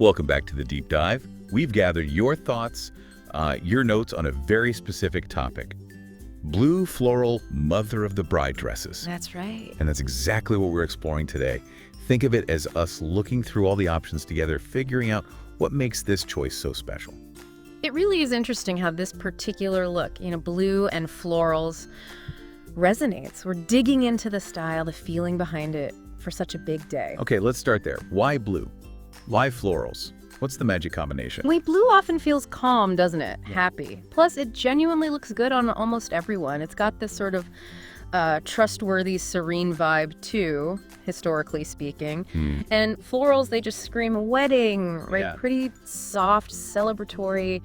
Welcome back to the Deep Dive. We've gathered your thoughts, your notes on a very specific topic. Blue floral mother of the bride dresses. That's right. And that's exactly what we're exploring today. Think of it as us looking through all the options together, figuring out what makes this choice so special. It really is interesting how this particular look, blue and florals, resonates. We're digging into the style, the feeling behind it for such a big day. Okay, let's start there. Why blue? Why florals? What's the magic combination? Blue often feels calm, doesn't it? Yeah. Happy. Plus, it genuinely looks good on almost everyone. It's got this sort of trustworthy, serene vibe too, historically speaking. And florals, they just scream wedding, right? Yeah. Pretty soft, celebratory,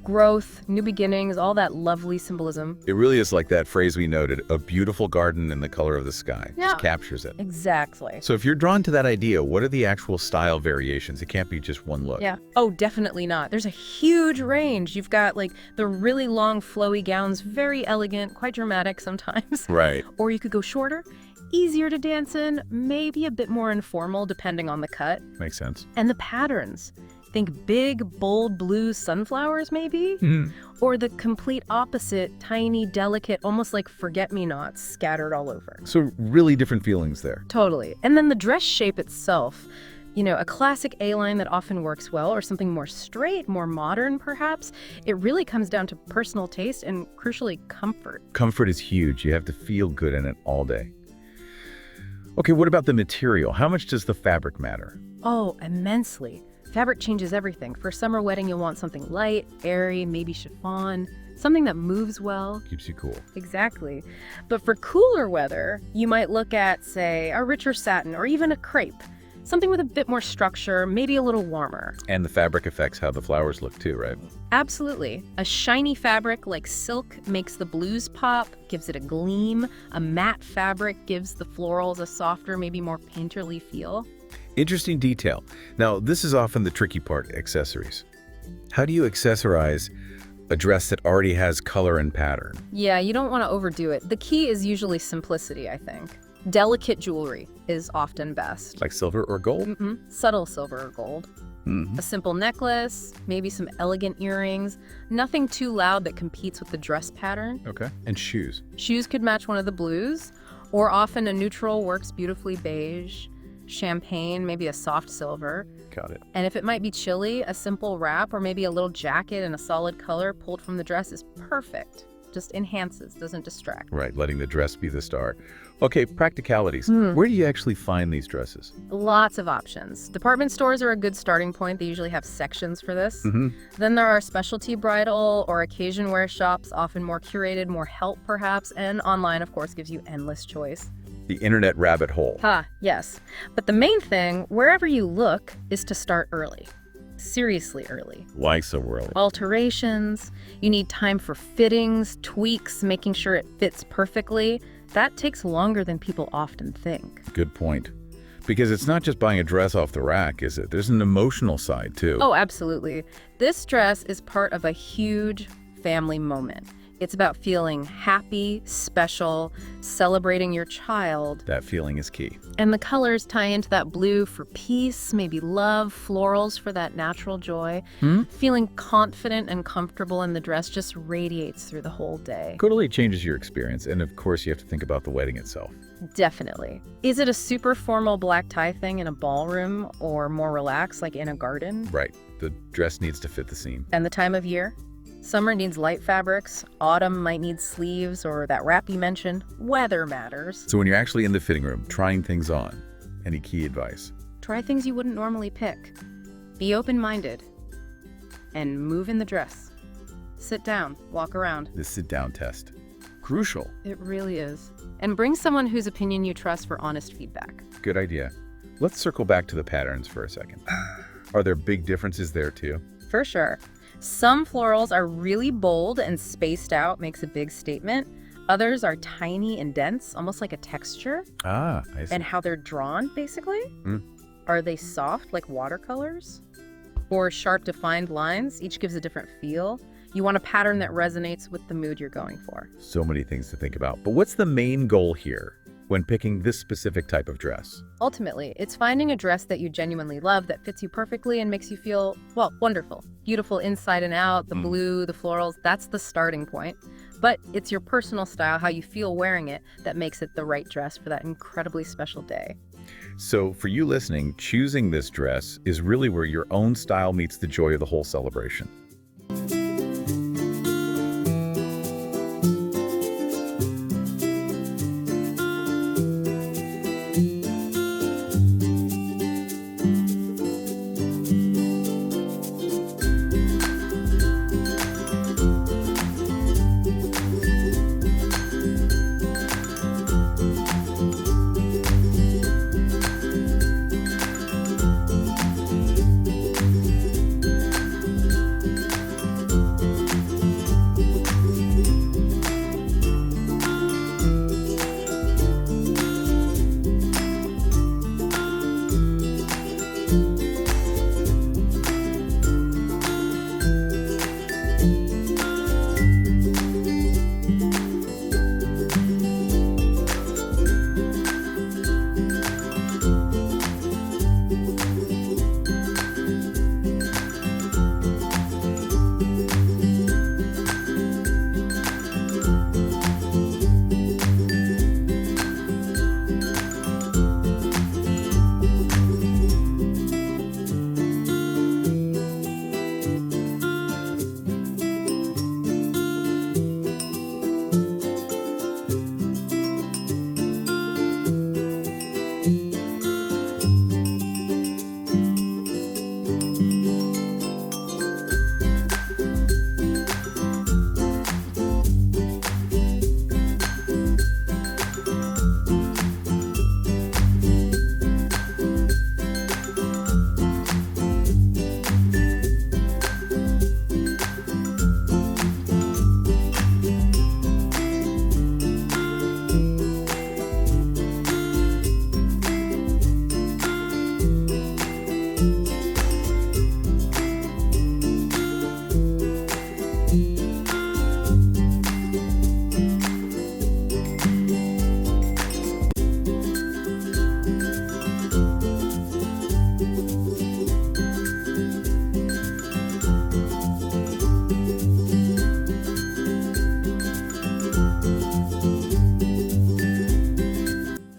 growth, new beginnings, all that lovely symbolism. It really is like that phrase we noted, a beautiful garden in the color of the sky. Yeah. Just captures it. Exactly. So if you're drawn to that idea, what are the actual style variations? It can't be just one look. Yeah. Oh, definitely not. There's a huge range. You've got the really long flowy gowns, very elegant, quite dramatic sometimes. Right. Or you could go shorter, easier to dance in, maybe a bit more informal depending on the cut. Makes sense. And the patterns. Think big, bold blue sunflowers, maybe? Or the complete opposite, tiny, delicate, almost like forget-me-nots scattered all over. So really different feelings there. Totally. And then the dress shape itself, a classic A-line that often works well, or something more straight, more modern, perhaps. It really comes down to personal taste and, crucially, comfort. Comfort is huge. You have to feel good in it all day. Okay, what about the material? How much does the fabric matter? Oh, immensely. Fabric changes everything. For a summer wedding, you'll want something light, airy, maybe chiffon, something that moves well. Keeps you cool. Exactly. But for cooler weather, you might look at, say, a richer satin or even a crepe. Something with a bit more structure, maybe a little warmer. And the fabric affects how the flowers look too, right? Absolutely. A shiny fabric like silk makes the blues pop, gives it a gleam. A matte fabric gives the florals a softer, maybe more painterly feel. Interesting detail. Now, this is often the tricky part, accessories. How do you accessorize a dress that already has color and pattern? Yeah, you don't want to overdo it. The key is usually simplicity, I think. Delicate jewelry is often best. Like silver or gold? Subtle silver or gold. A simple necklace, maybe some elegant earrings. Nothing too loud that competes with the dress pattern. Okay. And shoes? Shoes could match one of the blues, or often a neutral works beautifully beige. Champagne, maybe a soft silver. Got it. And if it might be chilly, a simple wrap or maybe a little jacket in a solid color pulled from the dress is perfect. Just enhances, doesn't distract. Right, letting the dress be the star. Okay, practicalities. Where do you actually find these dresses? Lots of options. Department stores are a good starting point. They usually have sections for this. Then there are specialty bridal or occasion wear shops, often more curated, more help perhaps, and online, of course, gives you endless choice. The internet rabbit hole. Yes. But the main thing, wherever you look, is to start early. Seriously early. Why so early? Alterations, you need time for fittings, tweaks, making sure it fits perfectly. That takes longer than people often think. Good point. Because it's not just buying a dress off the rack, is it? There's an emotional side, too. Oh, absolutely. This dress is part of a huge family moment. It's about feeling happy, special, celebrating your child. That feeling is key. And the colors tie into that blue for peace, maybe love, florals for that natural joy. Feeling confident and comfortable in the dress just radiates through the whole day. Totally changes your experience. And of course, you have to think about the wedding itself. Definitely. Is it a super formal black tie thing in a ballroom or more relaxed like in a garden? Right. The dress needs to fit the scene. And the time of year? Summer needs light fabrics, autumn might need sleeves or that wrap you mentioned. Weather matters. So when you're actually in the fitting room, trying things on, any key advice? Try things you wouldn't normally pick. Be open-minded. And move in the dress. Sit down, walk around. The sit-down test. Crucial. It really is. And bring someone whose opinion you trust for honest feedback. Good idea. Let's circle back to the patterns for a second. Are there big differences there too? For sure. Some florals are really bold and spaced out, makes a big statement. Others are tiny and dense, almost like a texture. I see. And how they're drawn, basically. Are they soft, like watercolors? Or sharp, defined lines? Each gives a different feel. You want a pattern that resonates with the mood you're going for. So many things to think about. But what's the main goal here? when picking this specific type of dress? Ultimately, it's finding a dress that you genuinely love, that fits you perfectly and makes you feel, well, wonderful. Beautiful inside and out, the blue, the florals, that's the starting point. But it's your personal style, how you feel wearing it, that makes it the right dress for that incredibly special day. So for you listening, choosing this dress is really where your own style meets the joy of the whole celebration.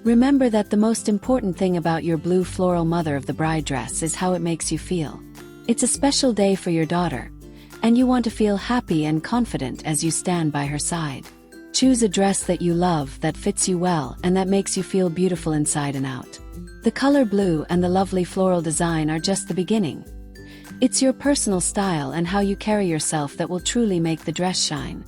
Remember that the most important thing about your blue floral mother of the bride dress is how it makes you feel. It's a special day for your daughter, and you want to feel happy and confident as you stand by her side. Choose a dress that you love, that fits you well, and that makes you feel beautiful inside and out. The color blue and the lovely floral design are just the beginning. It's your personal style and how you carry yourself that will truly make the dress shine.